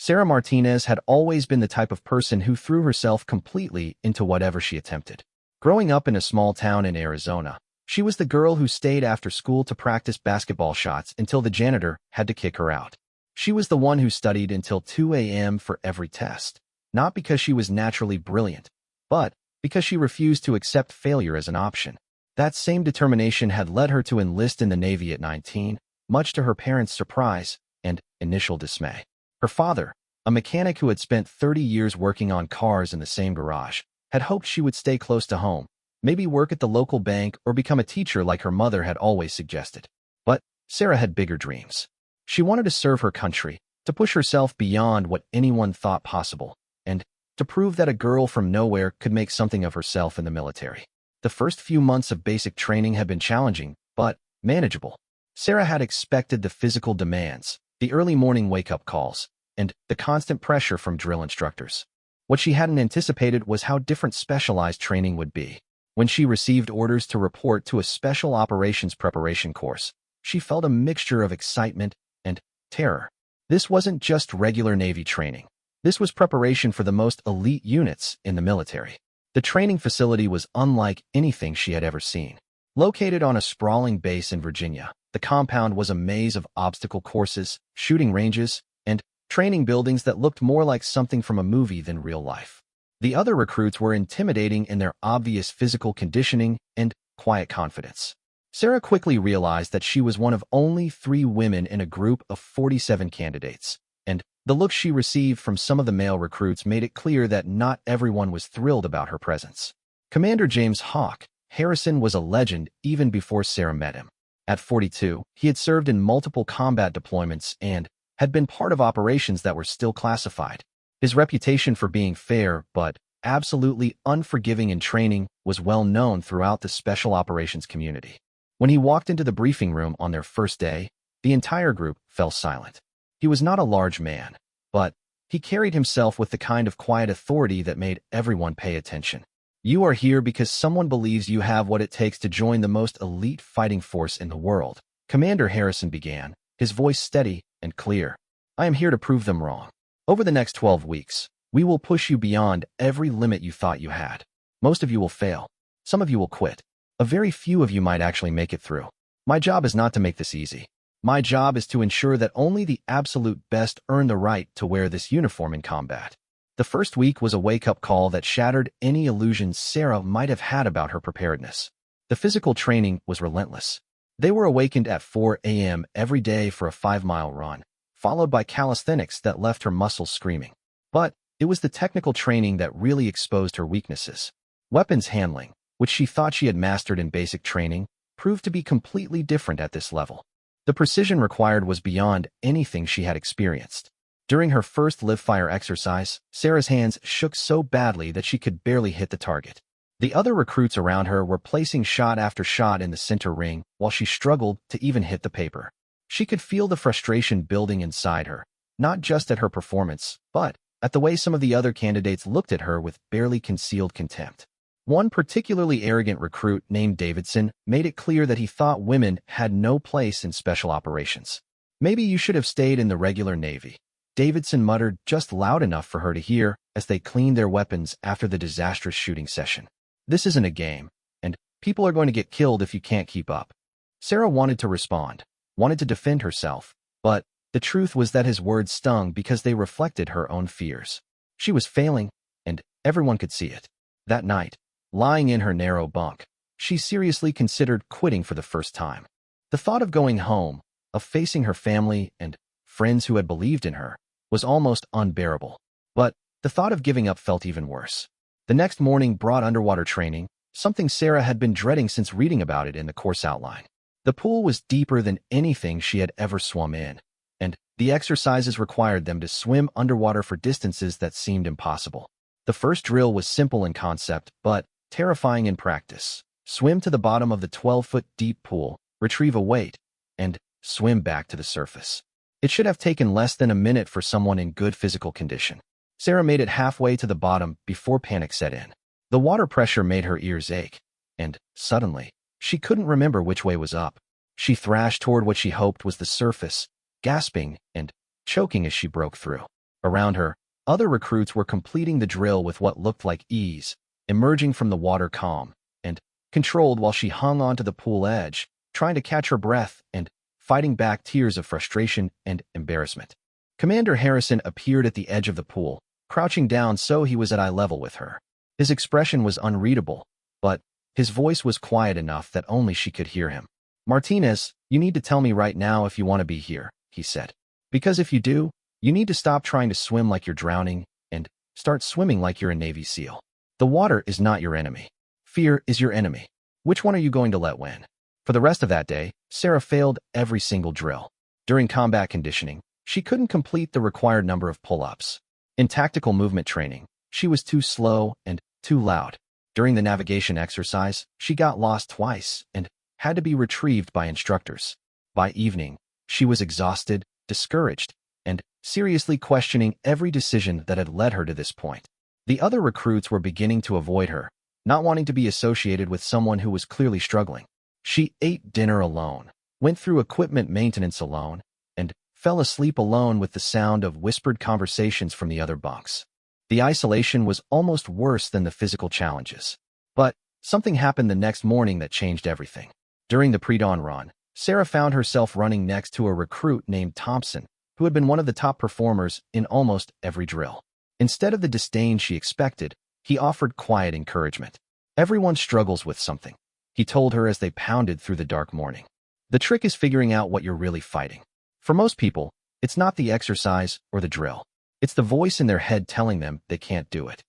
Sarah Martinez had always been the type of person who threw herself completely into whatever she attempted. Growing up in a small town in Arizona, she was the girl who stayed after school to practice basketball shots until the janitor had to kick her out. She was the one who studied until 2 a.m. for every test, not because she was naturally brilliant, but because she refused to accept failure as an option. That same determination had led her to enlist in the Navy at 19, much to her parents' surprise and initial dismay. Her father, a mechanic who had spent 30 years working on cars in the same garage, had hoped she would stay close to home, maybe work at the local bank or become a teacher like her mother had always suggested. But Sarah had bigger dreams. She wanted to serve her country, to push herself beyond what anyone thought possible, and to prove that a girl from nowhere could make something of herself in the military. The first few months of basic training had been challenging, but manageable. Sarah had expected the physical demands, the early morning wake-up calls, and the constant pressure from drill instructors. What she hadn't anticipated was how different specialized training would be. When she received orders to report to a special operations preparation course, she felt a mixture of excitement and terror. This wasn't just regular Navy training. This was preparation for the most elite units in the military. The training facility was unlike anything she had ever seen. Located on a sprawling base in Virginia, the compound was a maze of obstacle courses, shooting ranges, and training buildings that looked more like something from a movie than real life. The other recruits were intimidating in their obvious physical conditioning and quiet confidence. Sarah quickly realized that she was one of only 3 women in a group of 47 candidates, and the look she received from some of the male recruits made it clear that not everyone was thrilled about her presence. Commander James Hawk Harrison was a legend even before Sarah met him. At 42, he had served in multiple combat deployments and had been part of operations that were still classified. His reputation for being fair but absolutely unforgiving in training was well known throughout the special operations community. When he walked into the briefing room on their first day, the entire group fell silent. He was not a large man, but he carried himself with the kind of quiet authority that made everyone pay attention. You are here because someone believes you have what it takes to join the most elite fighting force in the world, Commander Harrison began, his voice steady and clear. I am here to prove them wrong. Over the next 12 weeks, we will push you beyond every limit you thought you had. Most of you will fail. Some of you will quit. A very few of you might actually make it through. My job is not to make this easy. My job is to ensure that only the absolute best earn the right to wear this uniform in combat. The first week was a wake-up call that shattered any illusions Sarah might have had about her preparedness. The physical training was relentless. They were awakened at 4 a.m. every day for a 5-mile run, followed by calisthenics that left her muscles screaming. But it was the technical training that really exposed her weaknesses. Weapons handling, which she thought she had mastered in basic training, proved to be completely different at this level. The precision required was beyond anything she had experienced. During her first live-fire exercise, Sarah's hands shook so badly that she could barely hit the target. The other recruits around her were placing shot after shot in the center ring while she struggled to even hit the paper. She could feel the frustration building inside her, not just at her performance, but at the way some of the other candidates looked at her with barely concealed contempt. One particularly arrogant recruit named Davidson made it clear that he thought women had no place in special operations. Maybe you should have stayed in the regular Navy, Davidson muttered just loud enough for her to hear as they cleaned their weapons after the disastrous shooting session. This isn't a game, and people are going to get killed if you can't keep up. Sarah wanted to respond, wanted to defend herself, but the truth was that his words stung because they reflected her own fears. She was failing, and everyone could see it. That night, lying in her narrow bunk, she seriously considered quitting for the first time. The thought of going home, of facing her family and friends who had believed in her, was almost unbearable. But the thought of giving up felt even worse. The next morning brought underwater training, something Sarah had been dreading since reading about it in the course outline. The pool was deeper than anything she had ever swum in, and the exercises required them to swim underwater for distances that seemed impossible. The first drill was simple in concept, but terrifying in practice. Swim to the bottom of the 12-foot deep pool, retrieve a weight, and swim back to the surface. It should have taken less than a minute for someone in good physical condition. Sarah made it halfway to the bottom before panic set in. The water pressure made her ears ache, and suddenly, she couldn't remember which way was up. She thrashed toward what she hoped was the surface, gasping and choking as she broke through. Around her, other recruits were completing the drill with what looked like ease, emerging from the water calm and controlled while she hung onto the pool edge, trying to catch her breath and fighting back tears of frustration and embarrassment. Commander Harrison appeared at the edge of the pool, crouching down so he was at eye level with her. His expression was unreadable, but his voice was quiet enough that only she could hear him. "Martinez, you need to tell me right now if you want to be here," he said. "Because if you do, you need to stop trying to swim like you're drowning and start swimming like you're a Navy SEAL. The water is not your enemy. Fear is your enemy. Which one are you going to let win?" For the rest of that day, Sarah failed every single drill. During combat conditioning, she couldn't complete the required number of pull-ups. In tactical movement training, she was too slow and too loud. During the navigation exercise, she got lost twice and had to be retrieved by instructors. By evening, she was exhausted, discouraged, and seriously questioning every decision that had led her to this point. The other recruits were beginning to avoid her, not wanting to be associated with someone who was clearly struggling. She ate dinner alone, went through equipment maintenance alone, and fell asleep alone with the sound of whispered conversations from the other bunks. The isolation was almost worse than the physical challenges. But something happened the next morning that changed everything. During the pre-dawn run, Sarah found herself running next to a recruit named Thompson, who had been one of the top performers in almost every drill. Instead of the disdain she expected, he offered quiet encouragement. "Everyone struggles with something," he told her as they pounded through the dark morning. "The trick is figuring out what you're really fighting. For most people, it's not the exercise or the drill. It's the voice in their head telling them they can't do it."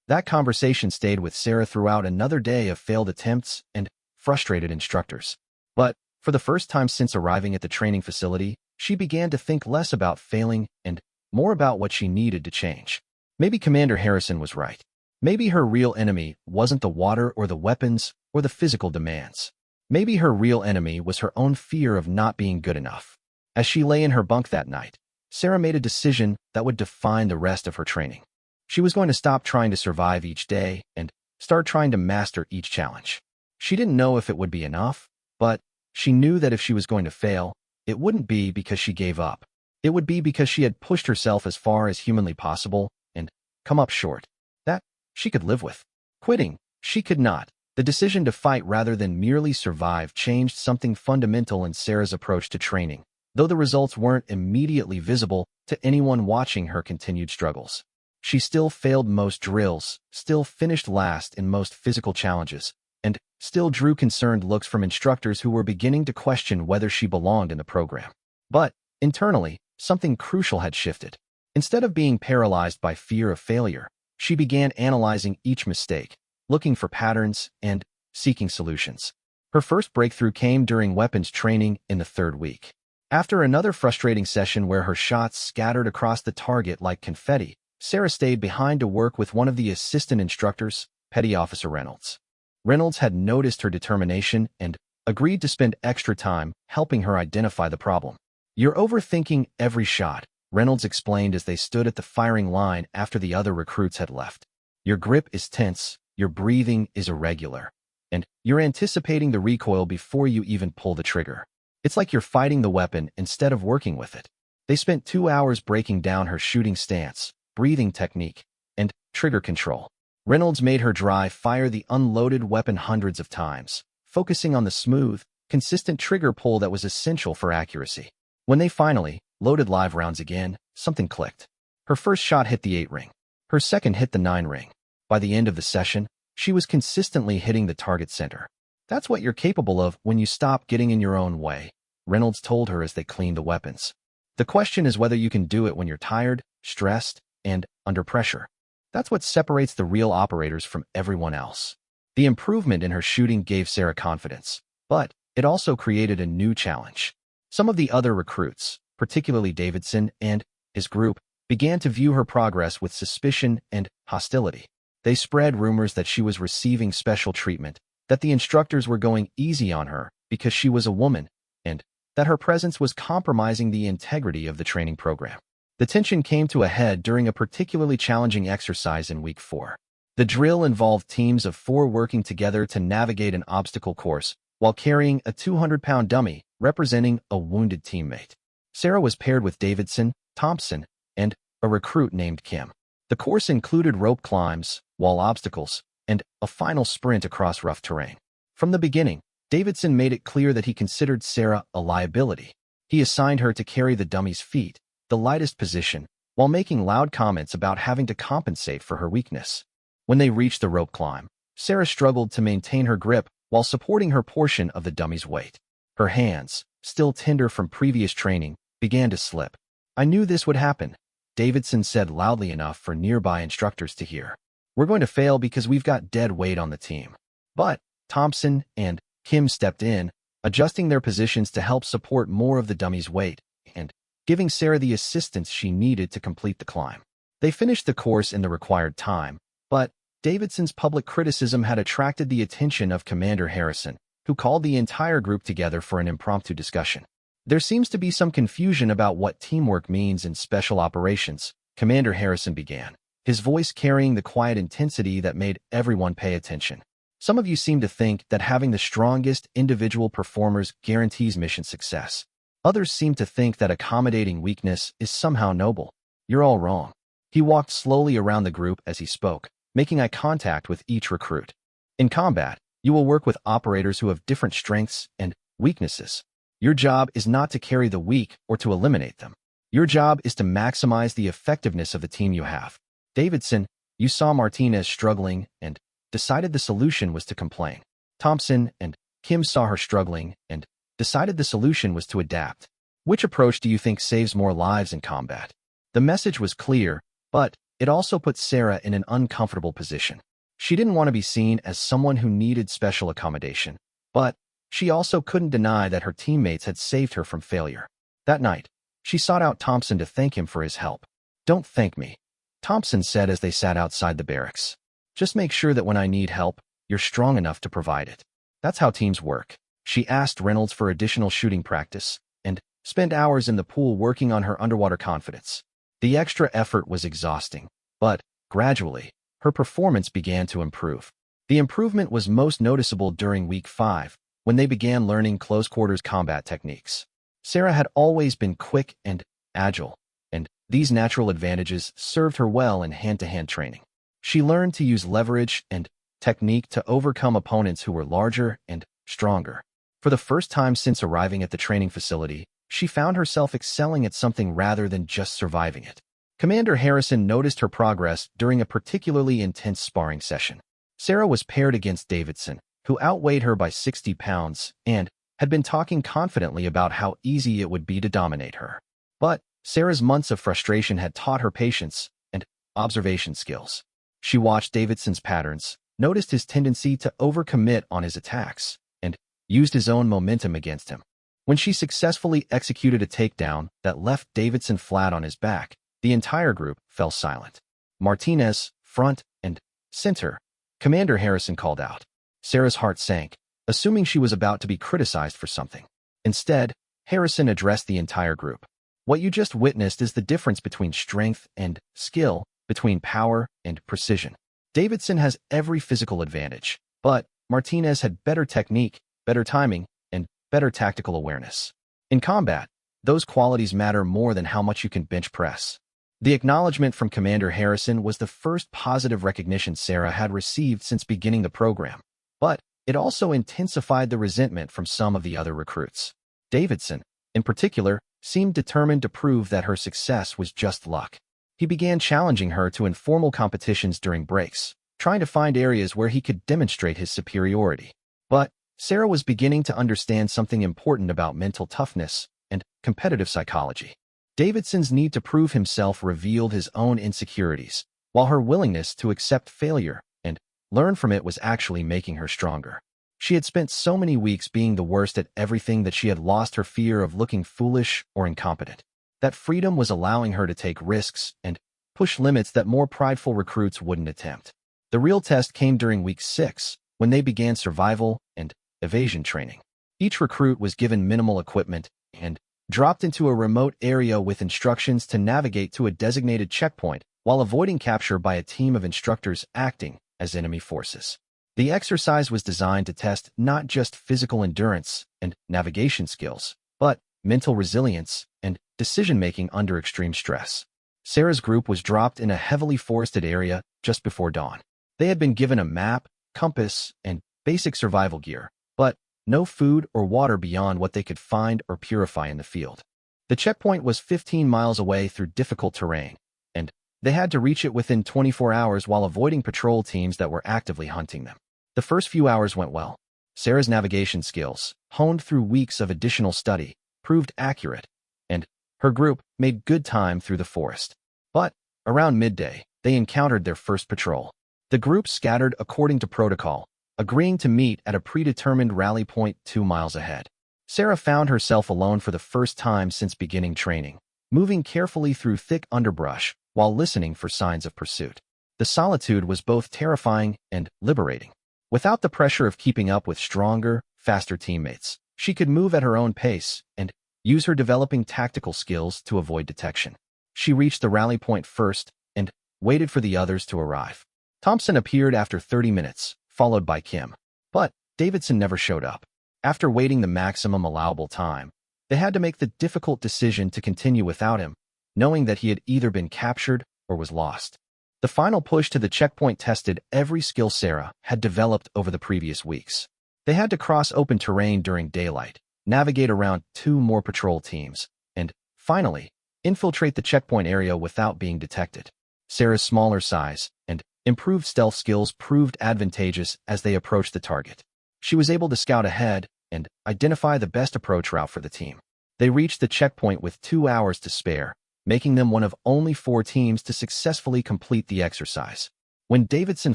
That conversation stayed with Sarah throughout another day of failed attempts and frustrated instructors. But for the first time since arriving at the training facility, she began to think less about failing and more about what she needed to change. Maybe Commander Harrison was right. Maybe her real enemy wasn't the water or the weapons or the physical demands. Maybe her real enemy was her own fear of not being good enough. As she lay in her bunk that night, Sarah made a decision that would define the rest of her training. She was going to stop trying to survive each day and start trying to master each challenge. She didn't know if it would be enough, but she knew that if she was going to fail, it wouldn't be because she gave up. It would be because she had pushed herself as far as humanly possible and come up short. That she could live with. Quitting, she could not. The decision to fight rather than merely survive changed something fundamental in Sarah's approach to training, though the results weren't immediately visible to anyone watching her continued struggles. She still failed most drills, still finished last in most physical challenges, and still drew concerned looks from instructors who were beginning to question whether she belonged in the program. But, internally, something crucial had shifted. Instead of being paralyzed by fear of failure, she began analyzing each mistake, looking for patterns, and seeking solutions. Her first breakthrough came during weapons training in the third week. After another frustrating session where her shots scattered across the target like confetti, Sarah stayed behind to work with one of the assistant instructors, Petty Officer Reynolds. Reynolds had noticed her determination and agreed to spend extra time helping her identify the problem. "You're overthinking every shot," Reynolds explained as they stood at the firing line after the other recruits had left. "Your grip is tense, your breathing is irregular, and you're anticipating the recoil before you even pull the trigger. It's like you're fighting the weapon instead of working with it." They spent 2 hours breaking down her shooting stance, breathing technique, and trigger control. Reynolds made her dry fire the unloaded weapon hundreds of times, focusing on the smooth, consistent trigger pull that was essential for accuracy. When they finally loaded live rounds again, something clicked. Her first shot hit the 8 ring. Her second hit the 9 ring. By the end of the session, she was consistently hitting the target center. "That's what you're capable of when you stop getting in your own way," Reynolds told her as they cleaned the weapons. "The question is whether you can do it when you're tired, stressed, and under pressure. That's what separates the real operators from everyone else." The improvement in her shooting gave Sarah confidence, but it also created a new challenge. Some of the other recruits, particularly Davidson and his group, began to view her progress with suspicion and hostility. They spread rumors that she was receiving special treatment, that the instructors were going easy on her because she was a woman, and that her presence was compromising the integrity of the training program. The tension came to a head during a particularly challenging exercise in week 4. The drill involved teams of 4 working together to navigate an obstacle course while carrying a 200-pound dummy representing a wounded teammate. Sarah was paired with Davidson, Thompson, and a recruit named Kim. The course included rope climbs, wall obstacles, and a final sprint across rough terrain. From the beginning, Davidson made it clear that he considered Sarah a liability. He assigned her to carry the dummy's feet, the lightest position, while making loud comments about having to compensate for her weakness. When they reached the rope climb, Sarah struggled to maintain her grip while supporting her portion of the dummy's weight. Her hands, still tender from previous training, began to slip. "I knew this would happen," Davidson said loudly enough for nearby instructors to hear. "We're going to fail because we've got dead weight on the team." But Thompson and Kim stepped in, adjusting their positions to help support more of the dummy's weight and giving Sarah the assistance she needed to complete the climb. They finished the course in the required time, but Davidson's public criticism had attracted the attention of Commander Harrison, who called the entire group together for an impromptu discussion. "There seems to be some confusion about what teamwork means in special operations," Commander Harrison began, his voice carrying the quiet intensity that made everyone pay attention. "Some of you seem to think that having the strongest individual performers guarantees mission success. Others seem to think that accommodating weakness is somehow noble. You're all wrong." He walked slowly around the group as he spoke, making eye contact with each recruit. "In combat, you will work with operators who have different strengths and weaknesses. Your job is not to carry the weak or to eliminate them. Your job is to maximize the effectiveness of the team you have. Davidson, you saw Martinez struggling and decided the solution was to complain. Thompson and Kim saw her struggling and decided the solution was to adapt. Which approach do you think saves more lives in combat?" The message was clear, but it also put Sarah in an uncomfortable position. She didn't want to be seen as someone who needed special accommodation, but she also couldn't deny that her teammates had saved her from failure. That night, she sought out Thompson to thank him for his help. "Don't thank me," Thompson said as they sat outside the barracks. "Just make sure that when I need help, you're strong enough to provide it. That's how teams work." She asked Reynolds for additional shooting practice and spent hours in the pool working on her underwater confidence. The extra effort was exhausting, but gradually, her performance began to improve. The improvement was most noticeable during week 5, when they began learning close-quarters combat techniques. Sarah had always been quick and agile, and these natural advantages served her well in hand-to-hand training. She learned to use leverage and technique to overcome opponents who were larger and stronger. For the first time since arriving at the training facility, she found herself excelling at something rather than just surviving it. Commander Harrison noticed her progress during a particularly intense sparring session. Sarah was paired against Davidson, who outweighed her by 60 pounds and had been talking confidently about how easy it would be to dominate her. But Sarah's months of frustration had taught her patience and observation skills. She watched Davidson's patterns, noticed his tendency to overcommit on his attacks, and used his own momentum against him. When she successfully executed a takedown that left Davidson flat on his back, the entire group fell silent. "Martinez, front and center," Commander Harrison called out. Sarah's heart sank, assuming she was about to be criticized for something. Instead, Harrison addressed the entire group. "What you just witnessed is the difference between strength and skill, between power and precision. Davidson has every physical advantage, but Martinez had better technique, better timing, and better tactical awareness. In combat, those qualities matter more than how much you can bench press." The acknowledgement from Commander Harrison was the first positive recognition Sarah had received since beginning the program, but it also intensified the resentment from some of the other recruits. Davidson, in particular, seemed determined to prove that her success was just luck. He began challenging her to informal competitions during breaks, trying to find areas where he could demonstrate his superiority. But Sarah was beginning to understand something important about mental toughness and competitive psychology. Davidson's need to prove himself revealed his own insecurities, while her willingness to accept failure and learn from it was actually making her stronger. She had spent so many weeks being the worst at everything that she had lost her fear of looking foolish or incompetent. That freedom was allowing her to take risks and push limits that more prideful recruits wouldn't attempt. The real test came during week 6, when they began survival and evasion training. Each recruit was given minimal equipment and dropped into a remote area with instructions to navigate to a designated checkpoint while avoiding capture by a team of instructors acting as enemy forces. The exercise was designed to test not just physical endurance and navigation skills, but mental resilience and decision-making under extreme stress. Sarah's group was dropped in a heavily forested area just before dawn. They had been given a map, compass, and basic survival gear, but no food or water beyond what they could find or purify in the field. The checkpoint was 15 miles away through difficult terrain, and they had to reach it within 24 hours while avoiding patrol teams that were actively hunting them. The first few hours went well. Sarah's navigation skills, honed through weeks of additional study, proved accurate, and her group made good time through the forest. But around midday, they encountered their first patrol. The group scattered according to protocol, agreeing to meet at a predetermined rally point 2 miles ahead. Sarah found herself alone for the first time since beginning training, moving carefully through thick underbrush while listening for signs of pursuit. The solitude was both terrifying and liberating. Without the pressure of keeping up with stronger, faster teammates, she could move at her own pace and use her developing tactical skills to avoid detection. She reached the rally point first and waited for the others to arrive. Thompson appeared after 30 minutes, followed by Kim. But Davidson never showed up. After waiting the maximum allowable time, they had to make the difficult decision to continue without him, knowing that he had either been captured or was lost. The final push to the checkpoint tested every skill Sarah had developed over the previous weeks. They had to cross open terrain during daylight, navigate around 2 more patrol teams, and, finally, infiltrate the checkpoint area without being detected. Sarah's smaller size and improved stealth skills proved advantageous as they approached the target. She was able to scout ahead and identify the best approach route for the team. They reached the checkpoint with 2 hours to spare, making them one of only 4 teams to successfully complete the exercise. When Davidson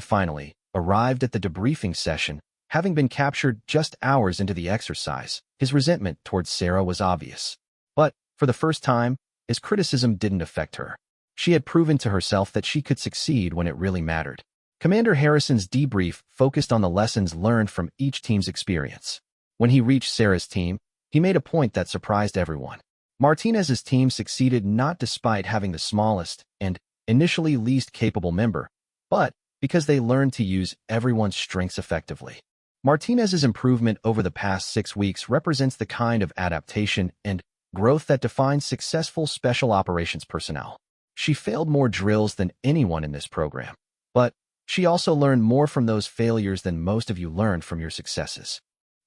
finally arrived at the debriefing session, having been captured just hours into the exercise, his resentment towards Sarah was obvious. But, for the first time, his criticism didn't affect her. She had proven to herself that she could succeed when it really mattered. Commander Harrison's debrief focused on the lessons learned from each team's experience. When he reached Sarah's team, he made a point that surprised everyone. Martinez's team succeeded not despite having the smallest and initially least capable member, but because they learned to use everyone's strengths effectively. Martinez's improvement over the past 6 weeks represents the kind of adaptation and growth that defines successful special operations personnel. She failed more drills than anyone in this program, but she also learned more from those failures than most of you learned from your successes.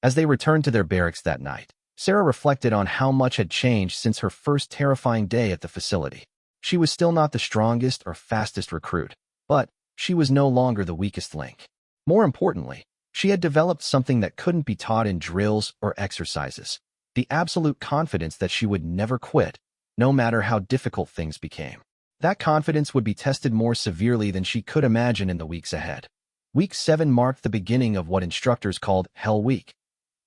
As they returned to their barracks that night, Sarah reflected on how much had changed since her first terrifying day at the facility. She was still not the strongest or fastest recruit, but she was no longer the weakest link. More importantly, she had developed something that couldn't be taught in drills or exercises: the absolute confidence that she would never quit, no matter how difficult things became. That confidence would be tested more severely than she could imagine in the weeks ahead. Week 7 marked the beginning of what instructors called Hell Week,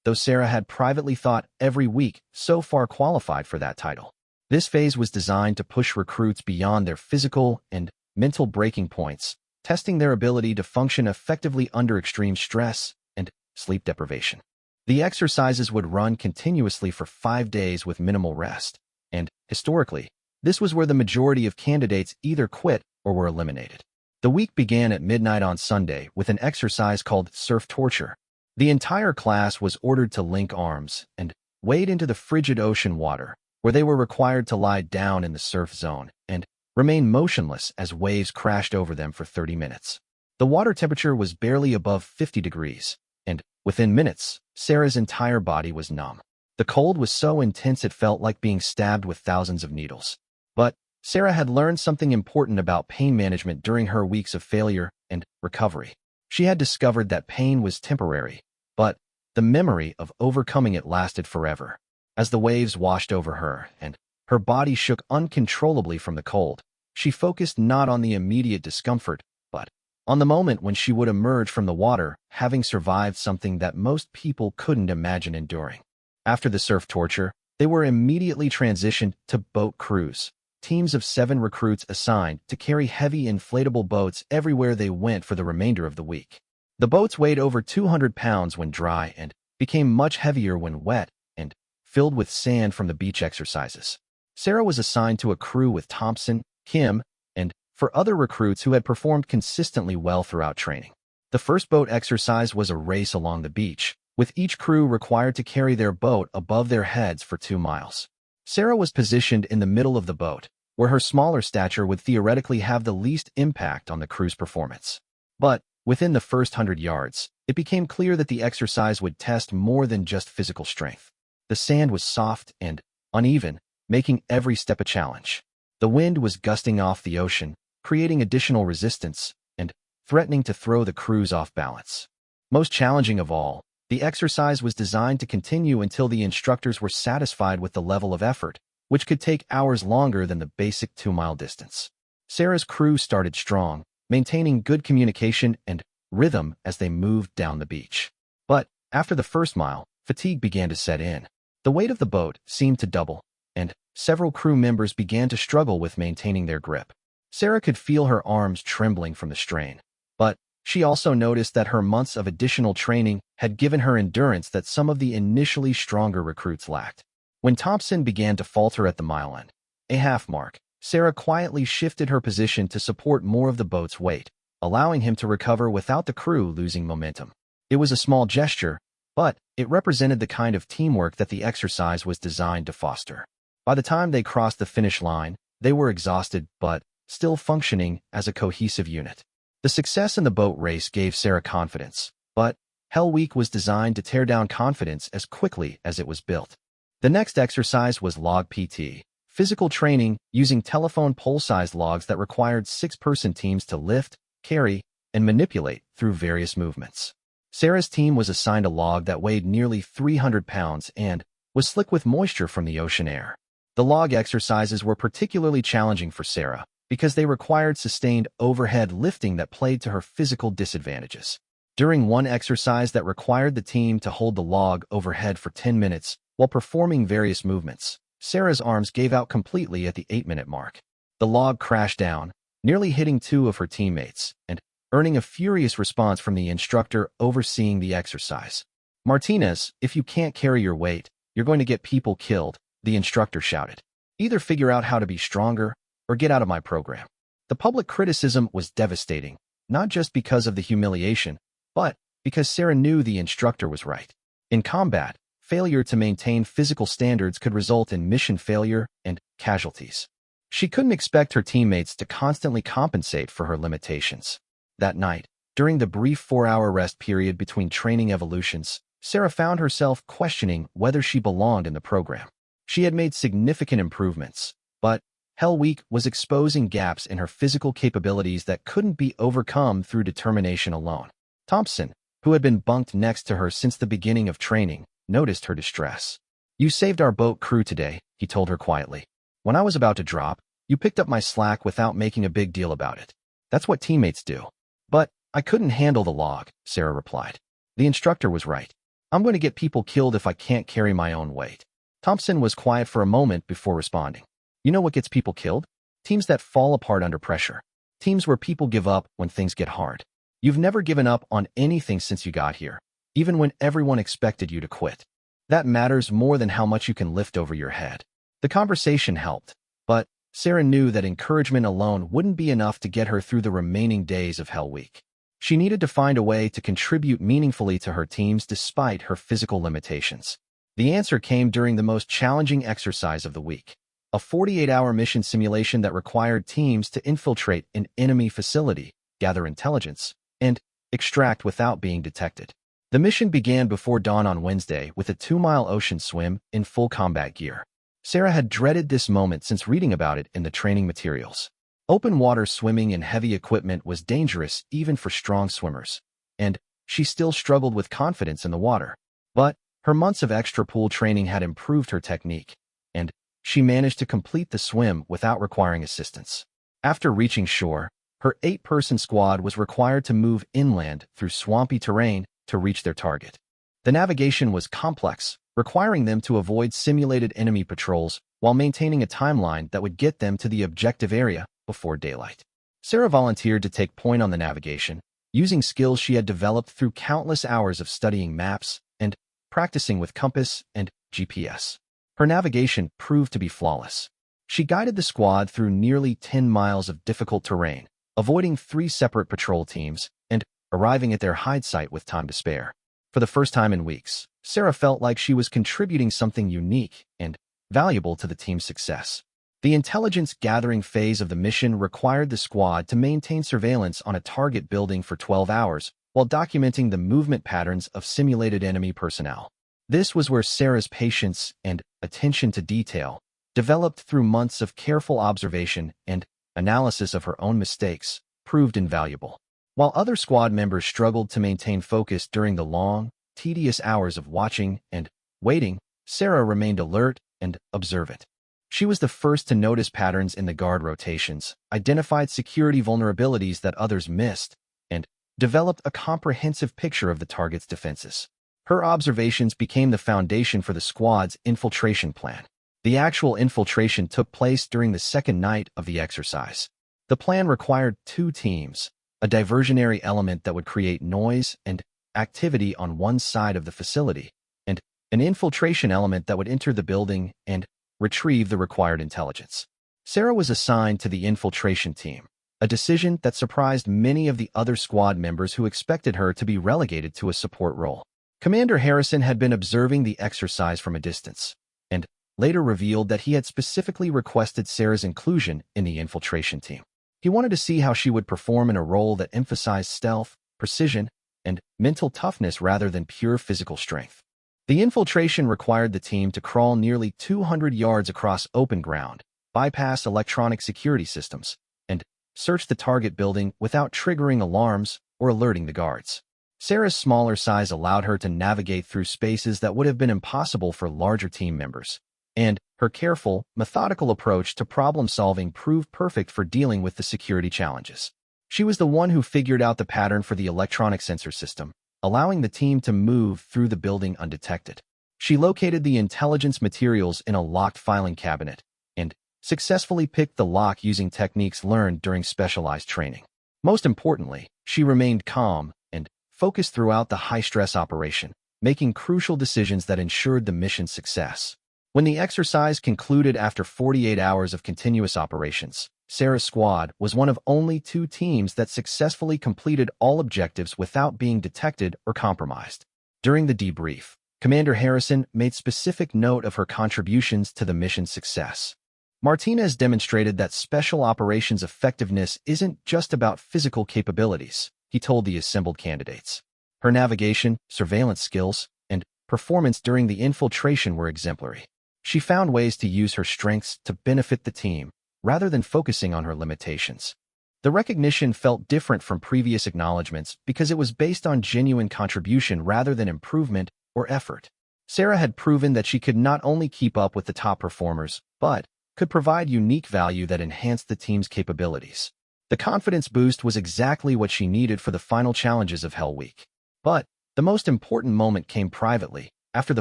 though Sarah had privately thought every week so far qualified for that title. This phase was designed to push recruits beyond their physical and mental breaking points, testing their ability to function effectively under extreme stress and sleep deprivation. The exercises would run continuously for 5 days with minimal rest, and, historically, this was where the majority of candidates either quit or were eliminated. The week began at midnight on Sunday with an exercise called surf torture. The entire class was ordered to link arms and wade into the frigid ocean water, where they were required to lie down in the surf zone and remain motionless as waves crashed over them for 30 minutes. The water temperature was barely above 50 degrees, and within minutes, Sarah's entire body was numb. The cold was so intense it felt like being stabbed with thousands of needles. But Sarah had learned something important about pain management during her weeks of failure and recovery. She had discovered that pain was temporary, but the memory of overcoming it lasted forever. As the waves washed over her and her body shook uncontrollably from the cold, she focused not on the immediate discomfort, but on the moment when she would emerge from the water, having survived something that most people couldn't imagine enduring. After the surf torture, they were immediately transitioned to boat crews. Teams of 7 recruits assigned to carry heavy inflatable boats everywhere they went for the remainder of the week. The boats weighed over 200 pounds when dry and became much heavier when wet and filled with sand from the beach exercises. Sarah was assigned to a crew with Thompson, Kim, and 4 other recruits who had performed consistently well throughout training. The first boat exercise was a race along the beach, with each crew required to carry their boat above their heads for 2 miles. Sarah was positioned in the middle of the boat, where her smaller stature would theoretically have the least impact on the crew's performance. But within the first 100 yards, it became clear that the exercise would test more than just physical strength. The sand was soft and uneven, making every step a challenge. The wind was gusting off the ocean, creating additional resistance and threatening to throw the crews off balance. Most challenging of all, the exercise was designed to continue until the instructors were satisfied with the level of effort, which could take hours longer than the basic 2-mile distance. Sarah's crew started strong, maintaining good communication and rhythm as they moved down the beach. But after the first mile, fatigue began to set in. The weight of the boat seemed to double, and several crew members began to struggle with maintaining their grip. Sarah could feel her arms trembling from the strain, but she also noticed that her months of additional training had given her endurance that some of the initially stronger recruits lacked. When Thompson began to falter at the mile end, a half mark, Sarah quietly shifted her position to support more of the boat's weight, allowing him to recover without the crew losing momentum. It was a small gesture, but it represented the kind of teamwork that the exercise was designed to foster. By the time they crossed the finish line, they were exhausted but still functioning as a cohesive unit. The success in the boat race gave Sarah confidence, but Hell Week was designed to tear down confidence as quickly as it was built. The next exercise was Log PT, physical training using telephone pole-sized logs that required 6-person teams to lift, carry, and manipulate through various movements. Sarah's team was assigned a log that weighed nearly 300 pounds and was slick with moisture from the ocean air. The log exercises were particularly challenging for Sarah because they required sustained overhead lifting that played to her physical disadvantages. During one exercise that required the team to hold the log overhead for 10 minutes while performing various movements, Sarah's arms gave out completely at the 8-minute mark. The log crashed down, nearly hitting 2 of her teammates, and earning a furious response from the instructor overseeing the exercise. "Martinez, if you can't carry your weight, you're going to get people killed," the instructor shouted. "Either figure out how to be stronger or get out of my program." The public criticism was devastating, not just because of the humiliation, but because Sarah knew the instructor was right. In combat, failure to maintain physical standards could result in mission failure and casualties. She couldn't expect her teammates to constantly compensate for her limitations. That night, during the brief 4-hour rest period between training evolutions, Sarah found herself questioning whether she belonged in the program. She had made significant improvements, but Hell Week was exposing gaps in her physical capabilities that couldn't be overcome through determination alone. Thompson, who had been bunked next to her since the beginning of training, noticed her distress. "You saved our boat crew today," he told her quietly. "When I was about to drop, you picked up my slack without making a big deal about it. That's what teammates do." "But I couldn't handle the log," Sarah replied. "The instructor was right. I'm going to get people killed if I can't carry my own weight." Thompson was quiet for a moment before responding. "You know what gets people killed? Teams that fall apart under pressure. Teams where people give up when things get hard. You've never given up on anything since you got here, even when everyone expected you to quit. That matters more than how much you can lift over your head." The conversation helped, but Sarah knew that encouragement alone wouldn't be enough to get her through the remaining days of Hell Week. She needed to find a way to contribute meaningfully to her teams despite her physical limitations. The answer came during the most challenging exercise of the week, a 48-hour mission simulation that required teams to infiltrate an enemy facility, gather intelligence, and extract without being detected. The mission began before dawn on Wednesday with a 2-mile ocean swim in full combat gear. Sarah had dreaded this moment since reading about it in the training materials. Open water swimming in heavy equipment was dangerous even for strong swimmers, and she still struggled with confidence in the water. But her months of extra pool training had improved her technique, and she managed to complete the swim without requiring assistance. After reaching shore, her 8-person squad was required to move inland through swampy terrain to reach their target. The navigation was complex, requiring them to avoid simulated enemy patrols while maintaining a timeline that would get them to the objective area before daylight. Sarah volunteered to take point on the navigation, using skills she had developed through countless hours of studying maps and practicing with compass and GPS. Her navigation proved to be flawless. She guided the squad through nearly 10 miles of difficult terrain, avoiding 3 separate patrol teams, and arriving at their hide site with time to spare. For the first time in weeks, Sarah felt like she was contributing something unique and valuable to the team's success. The intelligence-gathering phase of the mission required the squad to maintain surveillance on a target building for 12 hours while documenting the movement patterns of simulated enemy personnel. This was where Sarah's patience and attention to detail, developed through months of careful observation and analysis of her own mistakes, proved invaluable. While other squad members struggled to maintain focus during the long, tedious hours of watching and waiting, Sarah remained alert and observant. She was the first to notice patterns in the guard rotations, identified security vulnerabilities that others missed, and developed a comprehensive picture of the target's defenses. Her observations became the foundation for the squad's infiltration plan. The actual infiltration took place during the second night of the exercise. The plan required two teams, a diversionary element that would create noise and activity on one side of the facility, and an infiltration element that would enter the building and retrieve the required intelligence. Sarah was assigned to the infiltration team, a decision that surprised many of the other squad members who expected her to be relegated to a support role. Commander Harrison had been observing the exercise from a distance, and later revealed that he had specifically requested Sarah's inclusion in the infiltration team. He wanted to see how she would perform in a role that emphasized stealth, precision, and mental toughness rather than pure physical strength. The infiltration required the team to crawl nearly 200 yards across open ground, bypass electronic security systems, and search the target building without triggering alarms or alerting the guards. Sarah's smaller size allowed her to navigate through spaces that would have been impossible for larger team members, and her careful, methodical approach to problem-solving proved perfect for dealing with the security challenges. She was the one who figured out the pattern for the electronic sensor system, allowing the team to move through the building undetected. She located the intelligence materials in a locked filing cabinet and successfully picked the lock using techniques learned during specialized training. Most importantly, she remained calm and focused throughout the high-stress operation, making crucial decisions that ensured the mission's success. When the exercise concluded after 48 hours of continuous operations, Sarah's squad was one of only 2 teams that successfully completed all objectives without being detected or compromised. During the debrief, Commander Harrison made specific note of her contributions to the mission's success. Martinez demonstrated that special operations effectiveness isn't just about physical capabilities, he told the assembled candidates. Her navigation, surveillance skills, and performance during the infiltration were exemplary. She found ways to use her strengths to benefit the team, rather than focusing on her limitations. The recognition felt different from previous acknowledgments because it was based on genuine contribution rather than improvement or effort. Sarah had proven that she could not only keep up with the top performers, but could provide unique value that enhanced the team's capabilities. The confidence boost was exactly what she needed for the final challenges of Hell Week. But the most important moment came privately, after the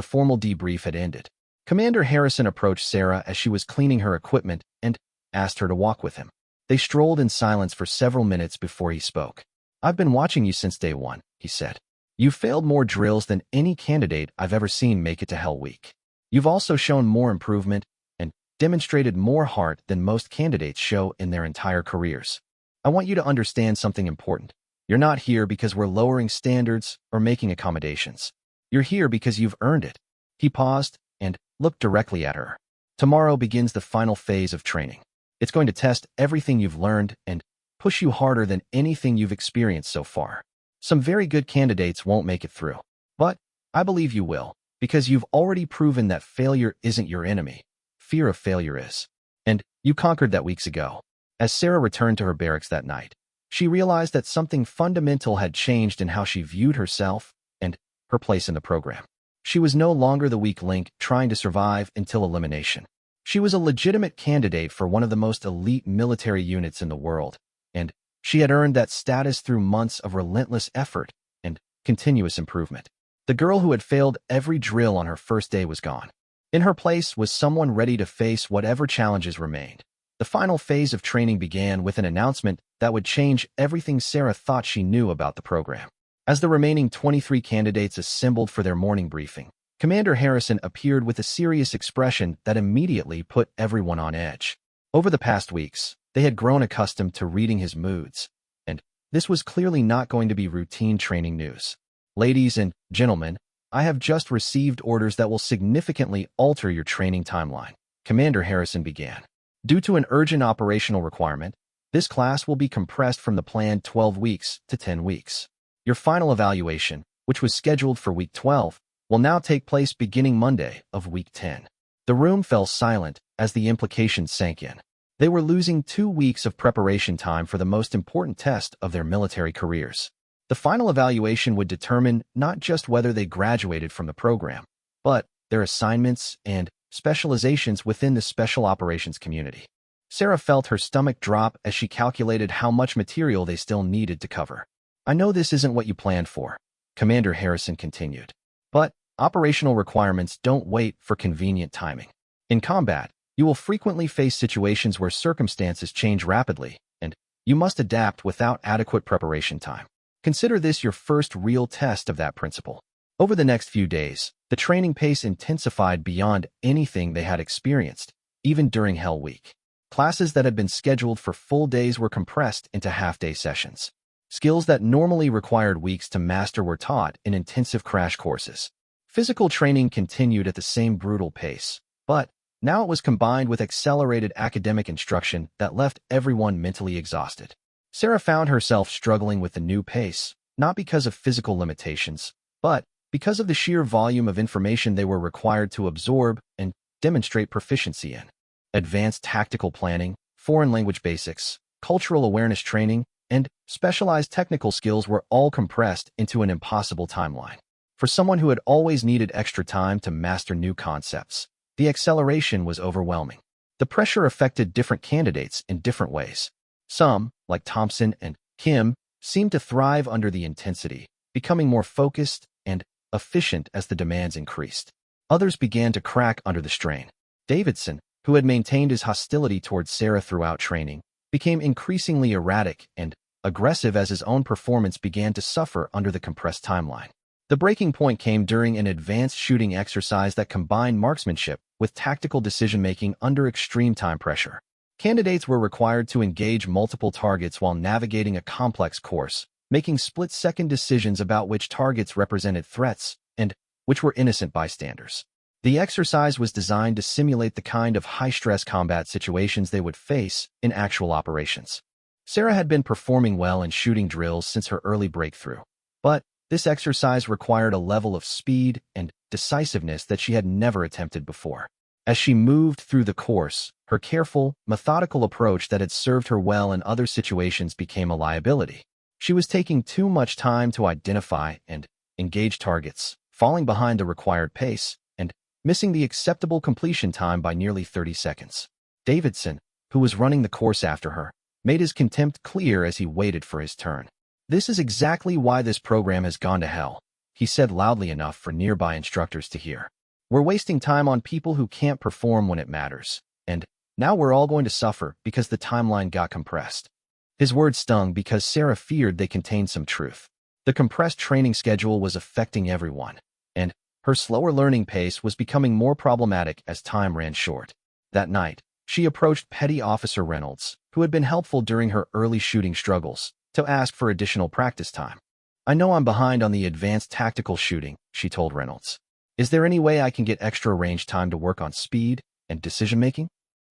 formal debrief had ended. Commander Harrison approached Sarah as she was cleaning her equipment and asked her to walk with him. They strolled in silence for several minutes before he spoke. "I've been watching you since day one," he said. "You've failed more drills than any candidate I've ever seen make it to Hell Week. You've also shown more improvement and demonstrated more heart than most candidates show in their entire careers. I want you to understand something important. You're not here because we're lowering standards or making accommodations. You're here because you've earned it." He paused and looked directly at her. "Tomorrow begins the final phase of training. It's going to test everything you've learned and push you harder than anything you've experienced so far. Some very good candidates won't make it through. But I believe you will, because you've already proven that failure isn't your enemy. Fear of failure is. And you conquered that weeks ago." As Sarah returned to her barracks that night, she realized that something fundamental had changed in how she viewed herself and her place in the program. She was no longer the weak link trying to survive until elimination. She was a legitimate candidate for one of the most elite military units in the world, and she had earned that status through months of relentless effort and continuous improvement. The girl who had failed every drill on her first day was gone. In her place was someone ready to face whatever challenges remained. The final phase of training began with an announcement that would change everything Sarah thought she knew about the program. As the remaining 23 candidates assembled for their morning briefing, Commander Harrison appeared with a serious expression that immediately put everyone on edge. Over the past weeks, they had grown accustomed to reading his moods, and this was clearly not going to be routine training news. "Ladies and gentlemen, I have just received orders that will significantly alter your training timeline," Commander Harrison began. Due to an urgent operational requirement, this class will be compressed from the planned 12 weeks to 10 weeks. Your final evaluation, which was scheduled for week 12, will now take place beginning Monday of week 10. The room fell silent as the implications sank in. They were losing 2 weeks of preparation time for the most important test of their military careers. The final evaluation would determine not just whether they graduated from the program, but their assignments and specializations within the special operations community. Sarah felt her stomach drop as she calculated how much material they still needed to cover. "I know this isn't what you planned for," Commander Harrison continued. "But operational requirements don't wait for convenient timing. In combat, you will frequently face situations where circumstances change rapidly, and you must adapt without adequate preparation time. Consider this your first real test of that principle." Over the next few days, the training pace intensified beyond anything they had experienced, even during Hell Week. Classes that had been scheduled for full days were compressed into half-day sessions. Skills that normally required weeks to master were taught in intensive crash courses. Physical training continued at the same brutal pace, but now it was combined with accelerated academic instruction that left everyone mentally exhausted. Sarah found herself struggling with the new pace, not because of physical limitations, but because of the sheer volume of information they were required to absorb and demonstrate proficiency in. Advanced tactical planning, foreign language basics, cultural awareness training, and specialized technical skills were all compressed into an impossible timeline. For someone who had always needed extra time to master new concepts, the acceleration was overwhelming. The pressure affected different candidates in different ways. Some, like Thompson and Kim, seemed to thrive under the intensity, becoming more focused and efficient as the demands increased. Others began to crack under the strain. Davidson, who had maintained his hostility towards Sarah throughout training, became increasingly erratic and aggressive as his own performance began to suffer under the compressed timeline. The breaking point came during an advanced shooting exercise that combined marksmanship with tactical decision-making under extreme time pressure. Candidates were required to engage multiple targets while navigating a complex course, making split-second decisions about which targets represented threats and which were innocent bystanders. The exercise was designed to simulate the kind of high-stress combat situations they would face in actual operations. Sarah had been performing well in shooting drills since her early breakthrough, but this exercise required a level of speed and decisiveness that she had never attempted before. As she moved through the course, her careful, methodical approach that had served her well in other situations became a liability. She was taking too much time to identify and engage targets, falling behind the required pace, and missing the acceptable completion time by nearly 30 seconds. Davidson, who was running the course after her, made his contempt clear as he waited for his turn. "This is exactly why this program has gone to hell," he said loudly enough for nearby instructors to hear. "We're wasting time on people who can't perform when it matters, and now we're all going to suffer because the timeline got compressed." His words stung because Sarah feared they contained some truth. The compressed training schedule was affecting everyone, and her slower learning pace was becoming more problematic as time ran short. That night, she approached Petty Officer Reynolds, who had been helpful during her early shooting struggles, to ask for additional practice time. "I know I'm behind on the advanced tactical shooting," she told Reynolds. "Is there any way I can get extra range time to work on speed and decision-making?"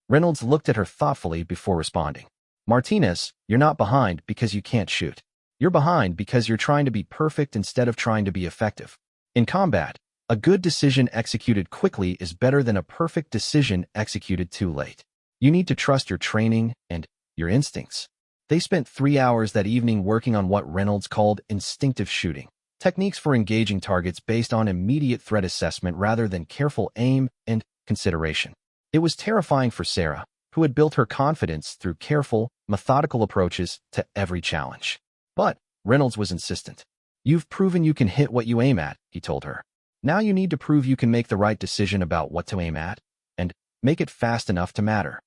Reynolds looked at her thoughtfully before responding. "Martinez, you're not behind because you can't shoot. You're behind because you're trying to be perfect instead of trying to be effective. In combat, a good decision executed quickly is better than a perfect decision executed too late. You need to trust your training and your instincts." They spent 3 hours that evening working on what Reynolds called instinctive shooting, techniques for engaging targets based on immediate threat assessment rather than careful aim and consideration. It was terrifying for Sarah, who had built her confidence through careful, methodical approaches to every challenge. But Reynolds was insistent. "You've proven you can hit what you aim at," he told her. "Now you need to prove you can make the right decision about what to aim at, and make it fast enough to matter."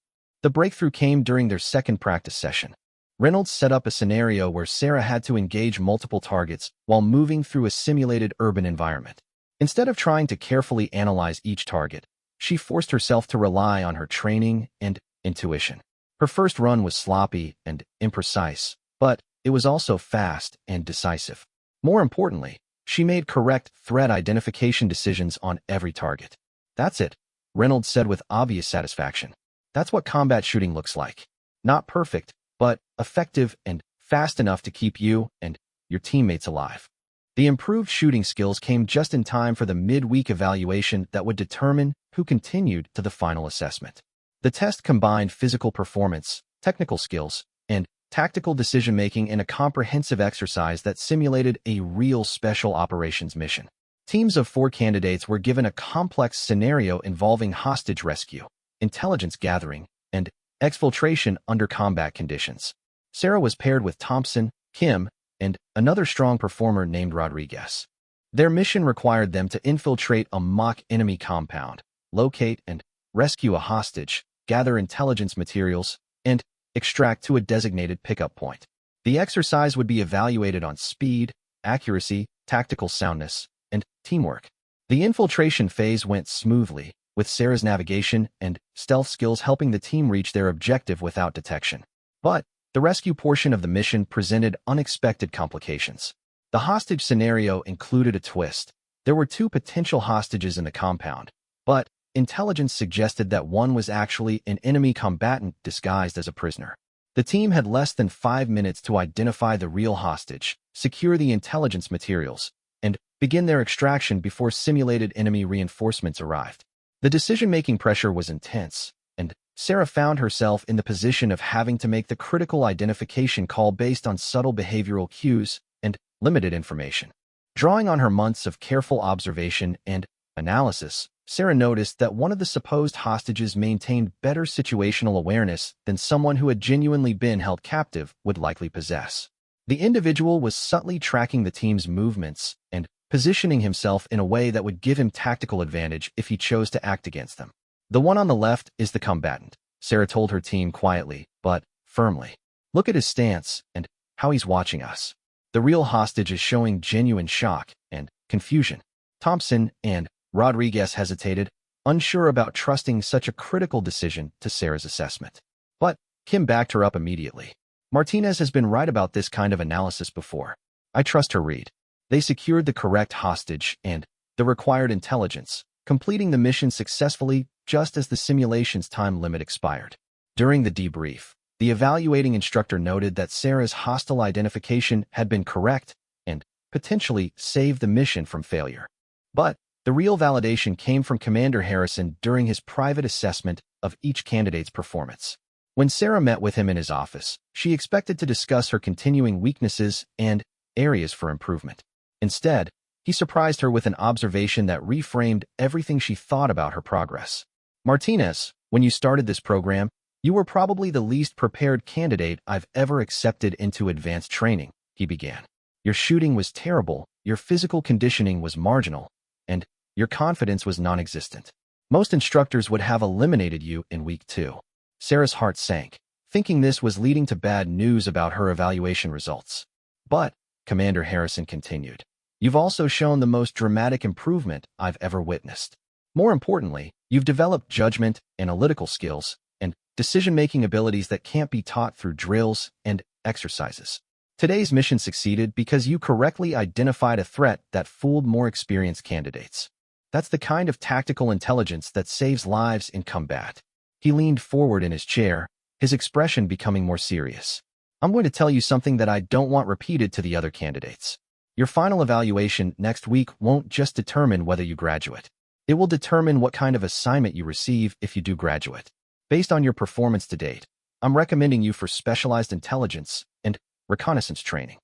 The breakthrough came during their second practice session. Reynolds set up a scenario where Sarah had to engage multiple targets while moving through a simulated urban environment. Instead of trying to carefully analyze each target, she forced herself to rely on her training and intuition. Her first run was sloppy and imprecise, but it was also fast and decisive. More importantly, she made correct threat identification decisions on every target. "That's it," Reynolds said with obvious satisfaction. That's what combat shooting looks like. Not perfect, but effective and fast enough to keep you and your teammates alive. The improved shooting skills came just in time for the mid-week evaluation that would determine who continued to the final assessment. The test combined physical performance, technical skills, and tactical decision-making in a comprehensive exercise that simulated a real special operations mission. Teams of 4 candidates were given a complex scenario involving hostage rescue, intelligence gathering, and exfiltration under combat conditions. Sarah was paired with Thompson, Kim, and another strong performer named Rodriguez. Their mission required them to infiltrate a mock enemy compound, locate and rescue a hostage, gather intelligence materials, and extract to a designated pickup point. The exercise would be evaluated on speed, accuracy, tactical soundness, and teamwork. The infiltration phase went smoothly, with Sarah's navigation and stealth skills helping the team reach their objective without detection. But the rescue portion of the mission presented unexpected complications. The hostage scenario included a twist. There were 2 potential hostages in the compound, but intelligence suggested that one was actually an enemy combatant disguised as a prisoner. The team had less than 5 minutes to identify the real hostage, secure the intelligence materials, and begin their extraction before simulated enemy reinforcements arrived. The decision-making pressure was intense, and Sarah found herself in the position of having to make the critical identification call based on subtle behavioral cues and limited information. Drawing on her months of careful observation and analysis, Sarah noticed that one of the supposed hostages maintained better situational awareness than someone who had genuinely been held captive would likely possess. The individual was subtly tracking the team's movements and positioning himself in a way that would give him tactical advantage if he chose to act against them. The one on the left is the combatant, Sarah told her team quietly, but firmly. Look at his stance and how he's watching us. The real hostage is showing genuine shock and confusion. Thompson and Rodriguez hesitated, unsure about trusting such a critical decision to Sarah's assessment. But Kim backed her up immediately. Martinez has been right about this kind of analysis before. I trust her read. They secured the correct hostage and the required intelligence, completing the mission successfully just as the simulation's time limit expired. During the debrief, the evaluating instructor noted that Sarah's hostile identification had been correct and potentially saved the mission from failure. But the real validation came from Commander Harrison during his private assessment of each candidate's performance. When Sarah met with him in his office, she expected to discuss her continuing weaknesses and areas for improvement. Instead, he surprised her with an observation that reframed everything she thought about her progress. Martinez, when you started this program, you were probably the least prepared candidate I've ever accepted into advanced training, he began. Your shooting was terrible, your physical conditioning was marginal, and your confidence was non-existent. Most instructors would have eliminated you in week 2. Sarah's heart sank, thinking this was leading to bad news about her evaluation results. But, Commander Harrison continued, you've also shown the most dramatic improvement I've ever witnessed. More importantly, you've developed judgment, analytical skills, and decision-making abilities that can't be taught through drills and exercises. Today's mission succeeded because you correctly identified a threat that fooled more experienced candidates. That's the kind of tactical intelligence that saves lives in combat. He leaned forward in his chair, his expression becoming more serious. I'm going to tell you something that I don't want repeated to the other candidates. Your final evaluation next week won't just determine whether you graduate. It will determine what kind of assignment you receive if you do graduate. Based on your performance to date, I'm recommending you for specialized intelligence and reconnaissance training.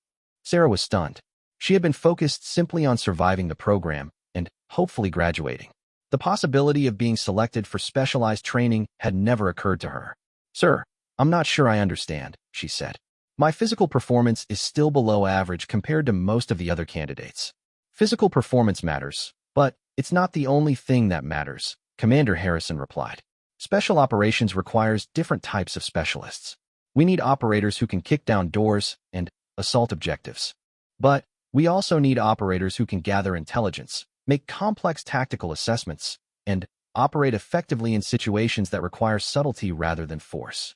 Sarah was stunned. She had been focused simply on surviving the program and hopefully graduating. The possibility of being selected for specialized training had never occurred to her. Sir, I'm not sure I understand, she said. My physical performance is still below average compared to most of the other candidates. Physical performance matters, but it's not the only thing that matters, Commander Harrison replied. Special operations requires different types of specialists. We need operators who can kick down doors and assault objectives. But we also need operators who can gather intelligence, make complex tactical assessments, and operate effectively in situations that require subtlety rather than force.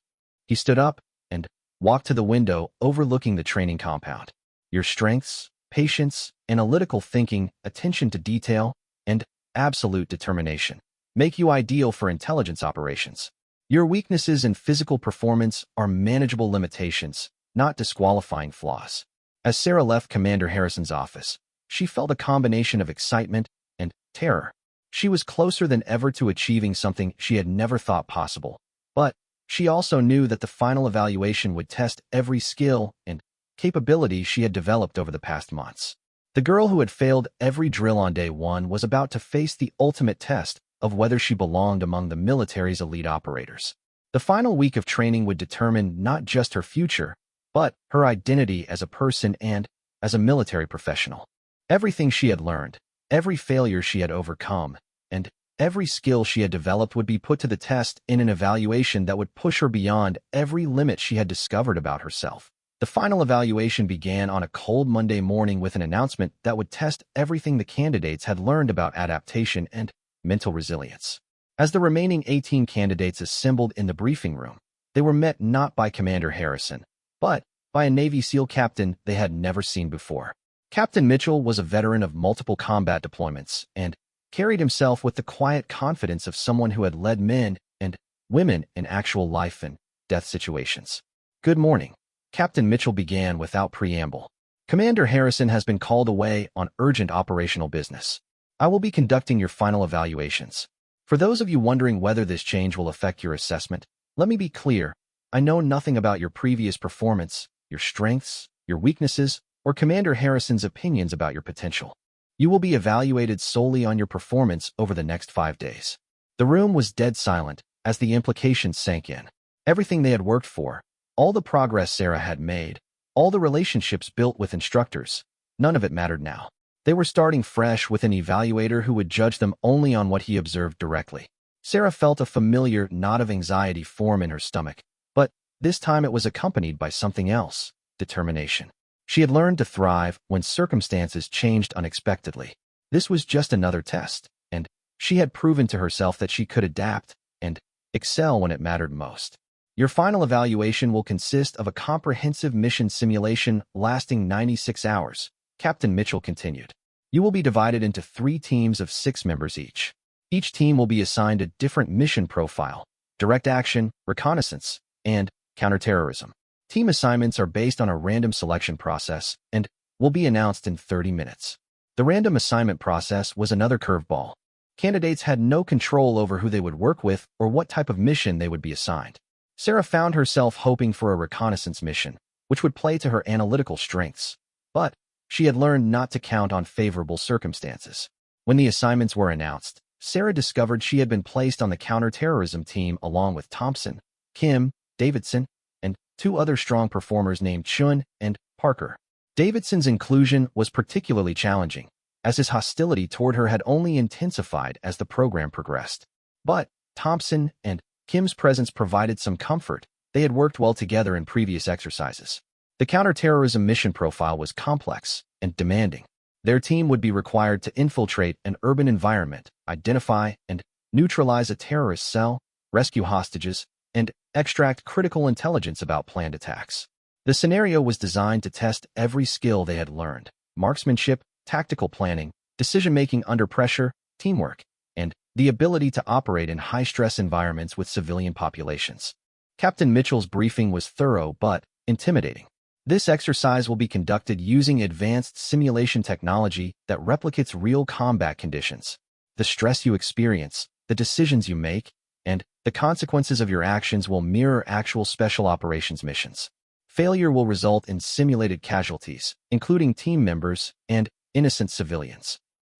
He stood up and walked to the window overlooking the training compound. Your strengths, patience, analytical thinking, attention to detail, and absolute determination make you ideal for intelligence operations. Your weaknesses in physical performance are manageable limitations, not disqualifying flaws. As Sarah left Commander Harrison's office, she felt a combination of excitement and terror. She was closer than ever to achieving something she had never thought possible, but she also knew that the final evaluation would test every skill and capability she had developed over the past months. The girl who had failed every drill on day one was about to face the ultimate test of whether she belonged among the military's elite operators. The final week of training would determine not just her future, but her identity as a person and as a military professional. Everything she had learned, every failure she had overcome, and every skill she had developed would be put to the test in an evaluation that would push her beyond every limit she had discovered about herself. The final evaluation began on a cold Monday morning with an announcement that would test everything the candidates had learned about adaptation and mental resilience. As the remaining 18 candidates assembled in the briefing room, they were met not by Commander Harrison, but by a Navy SEAL captain they had never seen before. Captain Mitchell was a veteran of multiple combat deployments and carried himself with the quiet confidence of someone who had led men and women in actual life and death situations. "Good morning," Captain Mitchell began without preamble. "Commander Harrison has been called away on urgent operational business. I will be conducting your final evaluations. For those of you wondering whether this change will affect your assessment, let me be clear. I know nothing about your previous performance, your strengths, your weaknesses, or Commander Harrison's opinions about your potential. You will be evaluated solely on your performance over the next 5 days." The room was dead silent as the implications sank in. Everything they had worked for, all the progress Sarah had made, all the relationships built with instructors, none of it mattered now. They were starting fresh with an evaluator who would judge them only on what he observed directly. Sarah felt a familiar knot of anxiety form in her stomach, but this time it was accompanied by something else: determination. She had learned to thrive when circumstances changed unexpectedly. This was just another test, and she had proven to herself that she could adapt and excel when it mattered most. Your final evaluation will consist of a comprehensive mission simulation lasting 96 hours, Captain Mitchell continued. You will be divided into 3 teams of 6 members each. Each team will be assigned a different mission profile: direct action, reconnaissance, and counterterrorism. Team assignments are based on a random selection process and will be announced in 30 minutes. The random assignment process was another curveball. Candidates had no control over who they would work with or what type of mission they would be assigned. Sarah found herself hoping for a reconnaissance mission, which would play to her analytical strengths, but she had learned not to count on favorable circumstances. When the assignments were announced, Sarah discovered she had been placed on the counterterrorism team along with Thompson, Kim, Davidson, and 2 other strong performers named Chun and Parker. Davidson's inclusion was particularly challenging, as his hostility toward her had only intensified as the program progressed. But Thompson and Kim's presence provided some comfort. They had worked well together in previous exercises. The counterterrorism mission profile was complex and demanding. Their team would be required to infiltrate an urban environment, identify and neutralize a terrorist cell, rescue hostages, and extract critical intelligence about planned attacks. The scenario was designed to test every skill they had learned: marksmanship, tactical planning, decision-making under pressure, teamwork, and the ability to operate in high-stress environments with civilian populations. Captain Mitchell's briefing was thorough but intimidating. This exercise will be conducted using advanced simulation technology that replicates real combat conditions. The stress you experience, the decisions you make, and the consequences of your actions will mirror actual special operations missions. Failure will result in simulated casualties, including team members and innocent civilians.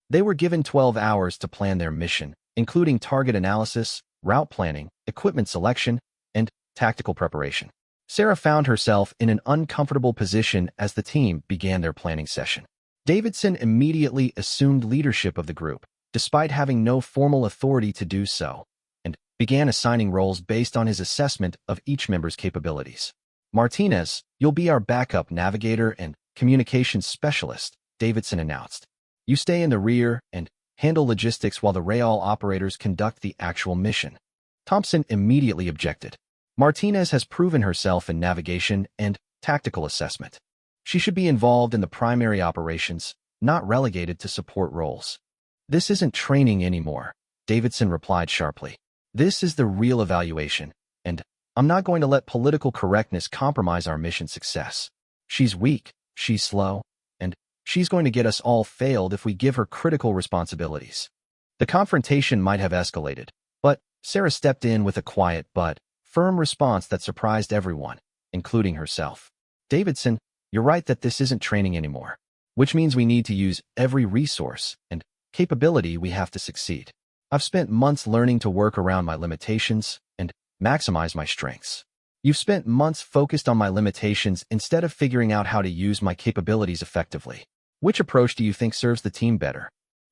They were given 12 hours to plan their mission, including target analysis, route planning, equipment selection, and tactical preparation. Sarah found herself in an uncomfortable position as the team began their planning session. Davidson immediately assumed leadership of the group, despite having no formal authority to do so, and began assigning roles based on his assessment of each member's capabilities. "Martinez, you'll be our backup navigator and communications specialist," Davidson announced. "You stay in the rear and handle logistics while the Real operators conduct the actual mission." Thompson immediately objected. Martinez has proven herself in navigation and tactical assessment. She should be involved in the primary operations, not relegated to support roles. "This isn't training anymore," Davidson replied sharply. "This is the real evaluation, and I'm not going to let political correctness compromise our mission success. She's weak, she's slow, and she's going to get us all failed if we give her critical responsibilities. The confrontation might have escalated, but Sarah stepped in with a quiet but firm response that surprised everyone, including herself. Davidson, you're right that this isn't training anymore, which means we need to use every resource and capability we have to succeed. I've spent months learning to work around my limitations and maximize my strengths. You've spent months focused on my limitations instead of figuring out how to use my capabilities effectively. Which approach do you think serves the team better?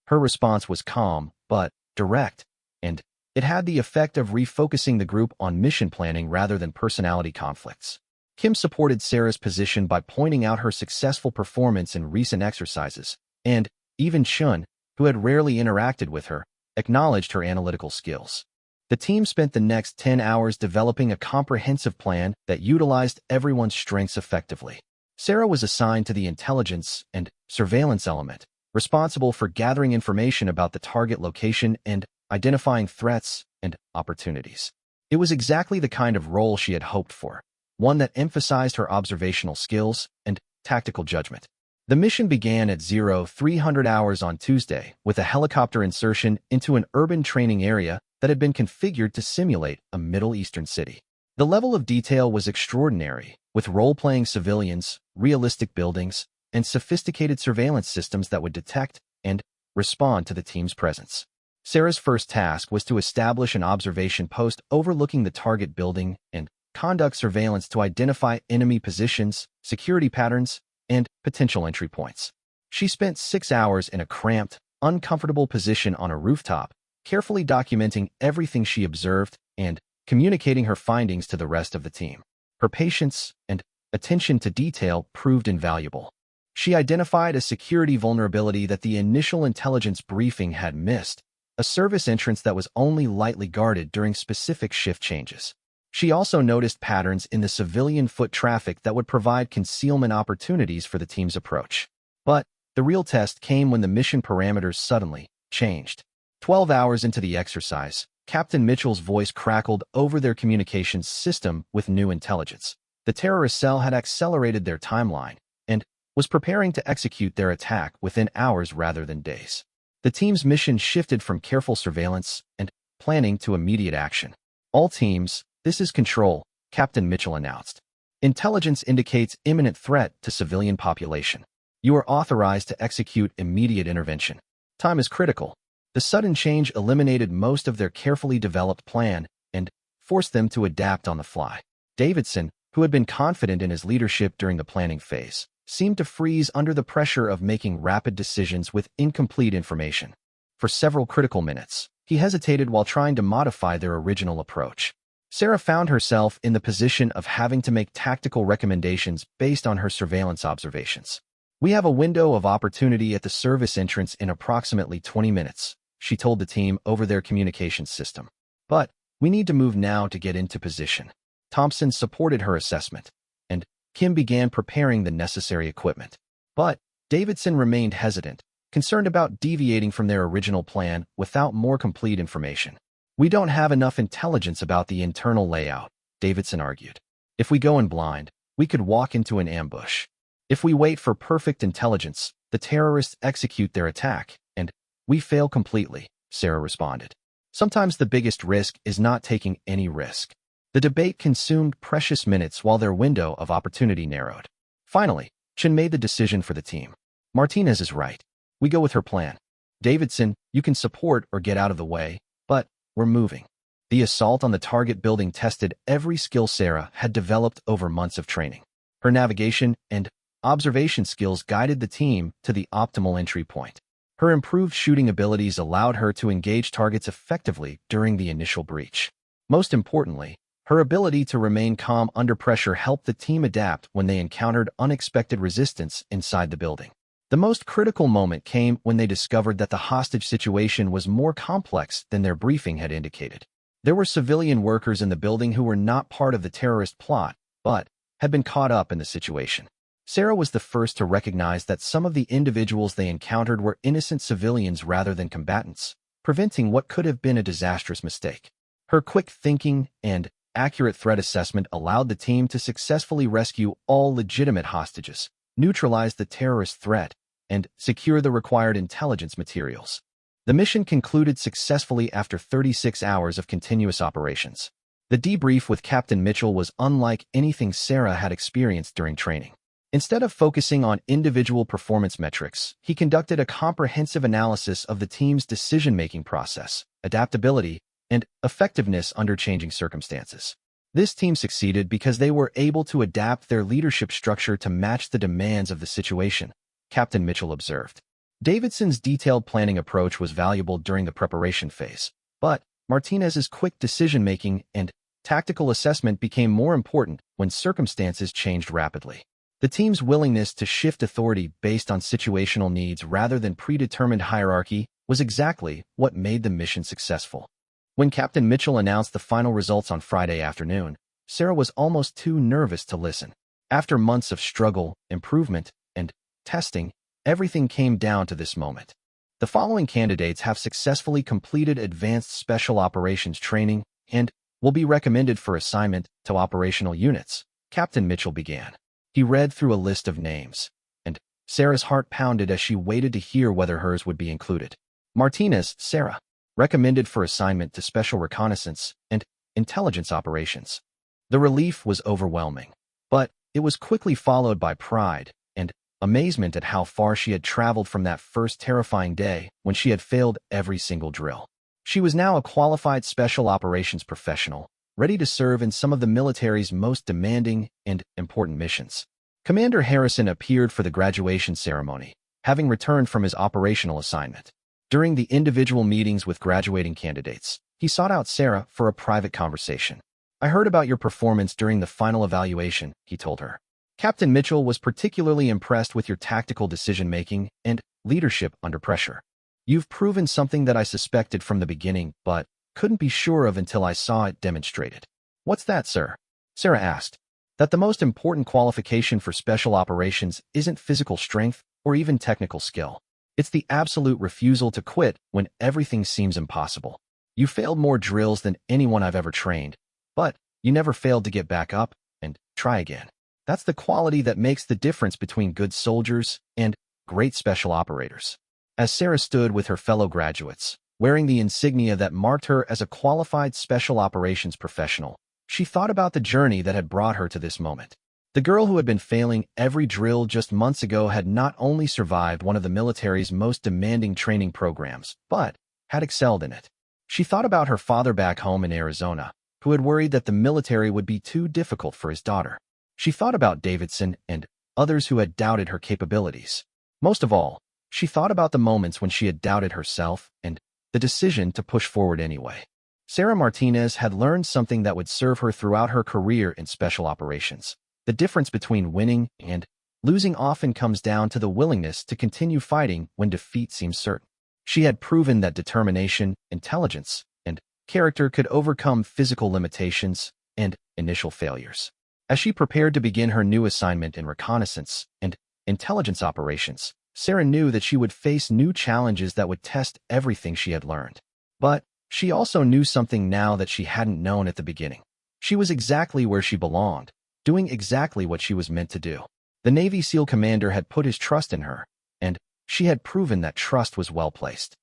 Her response was calm, but direct, and it had the effect of refocusing the group on mission planning rather than personality conflicts. Kim supported Sarah's position by pointing out her successful performance in recent exercises, and even Chun, who had rarely interacted with her, acknowledged her analytical skills. The team spent the next 10 hours developing a comprehensive plan that utilized everyone's strengths effectively. Sarah was assigned to the intelligence and surveillance element, responsible for gathering information about the target location and identifying threats and opportunities. It was exactly the kind of role she had hoped for, one that emphasized her observational skills and tactical judgment. The mission began at 0300 hours on Tuesday with a helicopter insertion into an urban training area that had been configured to simulate a Middle Eastern city. The level of detail was extraordinary, with role-playing civilians, realistic buildings, and sophisticated surveillance systems that would detect and respond to the team's presence. Sarah's first task was to establish an observation post overlooking the target building and conduct surveillance to identify enemy positions, security patterns, and potential entry points. She spent 6 hours in a cramped, uncomfortable position on a rooftop, carefully documenting everything she observed and communicating her findings to the rest of the team. Her patience and attention to detail proved invaluable. She identified a security vulnerability that the initial intelligence briefing had missed, a service entrance that was only lightly guarded during specific shift changes. She also noticed patterns in the civilian foot traffic that would provide concealment opportunities for the team's approach. But the real test came when the mission parameters suddenly changed. 12 hours into the exercise, Captain Mitchell's voice crackled over their communications system with new intelligence. The terrorist cell had accelerated their timeline and was preparing to execute their attack within hours rather than days. The team's mission shifted from careful surveillance and planning to immediate action. All teams, this is Control, Captain Mitchell announced. Intelligence indicates imminent threat to civilian population. You are authorized to execute immediate intervention. Time is critical. The sudden change eliminated most of their carefully developed plan and forced them to adapt on the fly. Davidson, who had been confident in his leadership during the planning phase, seemed to freeze under the pressure of making rapid decisions with incomplete information. For several critical minutes, he hesitated while trying to modify their original approach. Sarah found herself in the position of having to make tactical recommendations based on her surveillance observations. We have a window of opportunity at the service entrance in approximately 20 minutes, she told the team over their communications system. But we need to move now to get into position. Thompson supported her assessment, and Kim began preparing the necessary equipment. But Davidson remained hesitant, concerned about deviating from their original plan without more complete information. We don't have enough intelligence about the internal layout, Davidson argued. If we go in blind, we could walk into an ambush. If we wait for perfect intelligence, the terrorists execute their attack, and we fail completely, Sarah responded. Sometimes the biggest risk is not taking any risk. The debate consumed precious minutes while their window of opportunity narrowed. Finally, Chen made the decision for the team. Martinez is right. We go with her plan. Davidson, you can support or get out of the way, but we're moving. The assault on the target building tested every skill Sarah had developed over months of training. Her navigation and observation skills guided the team to the optimal entry point. Her improved shooting abilities allowed her to engage targets effectively during the initial breach. Most importantly, her ability to remain calm under pressure helped the team adapt when they encountered unexpected resistance inside the building. The most critical moment came when they discovered that the hostage situation was more complex than their briefing had indicated. There were civilian workers in the building who were not part of the terrorist plot, but had been caught up in the situation. Sarah was the first to recognize that some of the individuals they encountered were innocent civilians rather than combatants, preventing what could have been a disastrous mistake. Her quick thinking and accurate threat assessment allowed the team to successfully rescue all legitimate hostages, neutralize the terrorist threat, and secure the required intelligence materials. The mission concluded successfully after 36 hours of continuous operations. The debrief with Captain Mitchell was unlike anything Sarah had experienced during training. Instead of focusing on individual performance metrics, he conducted a comprehensive analysis of the team's decision-making process, adaptability, and effectiveness under changing circumstances. This team succeeded because they were able to adapt their leadership structure to match the demands of the situation, Captain Mitchell observed. Davidson's detailed planning approach was valuable during the preparation phase, but Martinez's quick decision-making and tactical assessment became more important when circumstances changed rapidly. The team's willingness to shift authority based on situational needs rather than predetermined hierarchy was exactly what made the mission successful. When Captain Mitchell announced the final results on Friday afternoon, Sarah was almost too nervous to listen. After months of struggle, improvement, and testing, everything came down to this moment. The following candidates have successfully completed advanced special operations training and will be recommended for assignment to operational units, Captain Mitchell began. He read through a list of names, and Sarah's heart pounded as she waited to hear whether hers would be included. Martinez, Sarah, recommended for assignment to Special Reconnaissance and Intelligence Operations. The relief was overwhelming, but it was quickly followed by pride and amazement at how far she had traveled from that first terrifying day when she had failed every single drill. She was now a qualified special operations professional, ready to serve in some of the military's most demanding and important missions. Commander Harrison appeared for the graduation ceremony, having returned from his operational assignment. During the individual meetings with graduating candidates, he sought out Sarah for a private conversation. "I heard about your performance during the final evaluation," he told her. "Captain Mitchell was particularly impressed with your tactical decision-making and leadership under pressure. You've proven something that I suspected from the beginning, but couldn't be sure of until I saw it demonstrated." "What's that, sir?" Sarah asked. "That the most important qualification for special operations isn't physical strength or even technical skill. It's the absolute refusal to quit when everything seems impossible. You failed more drills than anyone I've ever trained, but you never failed to get back up and try again. That's the quality that makes the difference between good soldiers and great special operators." As Sarah stood with her fellow graduates, wearing the insignia that marked her as a qualified special operations professional, she thought about the journey that had brought her to this moment. The girl who had been failing every drill just months ago had not only survived one of the military's most demanding training programs, but had excelled in it. She thought about her father back home in Arizona, who had worried that the military would be too difficult for his daughter. She thought about Davidson and others who had doubted her capabilities. Most of all, she thought about the moments when she had doubted herself and the decision to push forward anyway. Sarah Martinez had learned something that would serve her throughout her career in special operations. The difference between winning and losing often comes down to the willingness to continue fighting when defeat seems certain. She had proven that determination, intelligence, and character could overcome physical limitations and initial failures. As she prepared to begin her new assignment in reconnaissance and intelligence operations, Sarah knew that she would face new challenges that would test everything she had learned. But she also knew something now that she hadn't known at the beginning. She was exactly where she belonged, doing exactly what she was meant to do. The Navy SEAL commander had put his trust in her, and she had proven that trust was well placed.